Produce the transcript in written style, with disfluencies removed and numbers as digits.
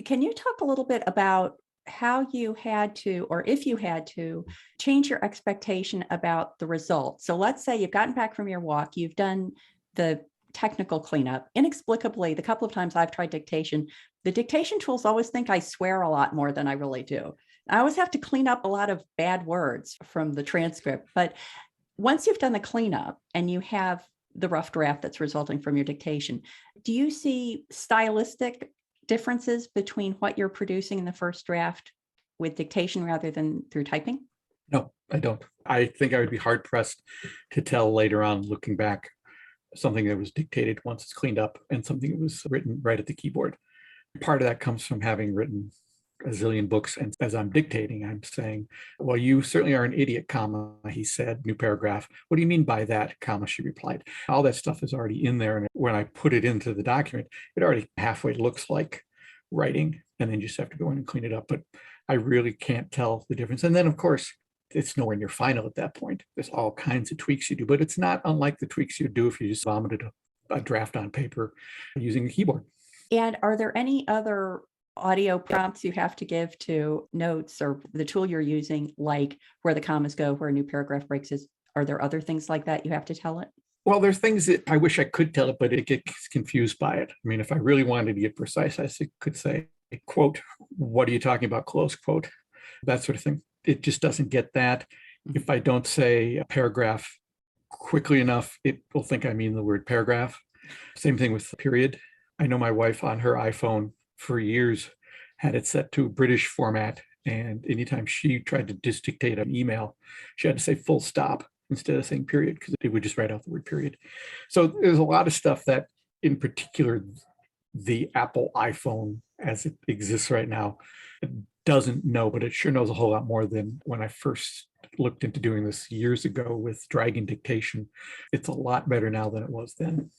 Can you talk a little bit about how you had to, or if you had to, change your expectation about the results? So let's say you've gotten back from your walk, you've done the technical cleanup. Inexplicably, the couple of times I've tried dictation, the dictation tools always think I swear a lot more than I really do. I always have to clean up a lot of bad words from the transcript. But once you've done the cleanup and you have the rough draft that's resulting from your dictation, do you see stylistic differences between what you're producing in the first draft with dictation rather than through typing? No, I don't. I think I would be hard pressed to tell later on, looking back, something that was dictated once it's cleaned up and something that was written right at the keyboard. Part of that comes from having written a zillion books. And as I'm dictating, I'm saying, well, you certainly are an idiot, comma, he said, new paragraph. What do you mean by that, comma, she replied. All that stuff is already in there. And when I put it into the document, it already halfway looks like writing, and then you just have to go in and clean it up. But I really can't tell the difference. And then, of course, it's nowhere near final at that point. There's all kinds of tweaks you do, but it's not unlike the tweaks you do if you just vomited a draft on paper using a keyboard. And are there any other audio prompts you have to give to notes or the tool you're using, like where the commas go, where a new paragraph breaks is? Are there other things like that you have to tell it? Well, there's things that I wish I could tell it, but it gets confused by it. I mean, if I really wanted to get precise, I could say, quote, what are you talking about, close quote, that sort of thing. It just doesn't get that. If I don't say a paragraph quickly enough, it will think I mean the word paragraph. Same thing with the period. I know my wife on her iPhone for years had it set to British format. And anytime she tried to just dictate an email, she had to say full stop instead of saying period, because it would just write out the word period. So there's a lot of stuff that, in particular, the Apple iPhone as it exists right now, it doesn't know, but it sure knows a whole lot more than when I first looked into doing this years ago with dragging dictation. It's a lot better now than it was then.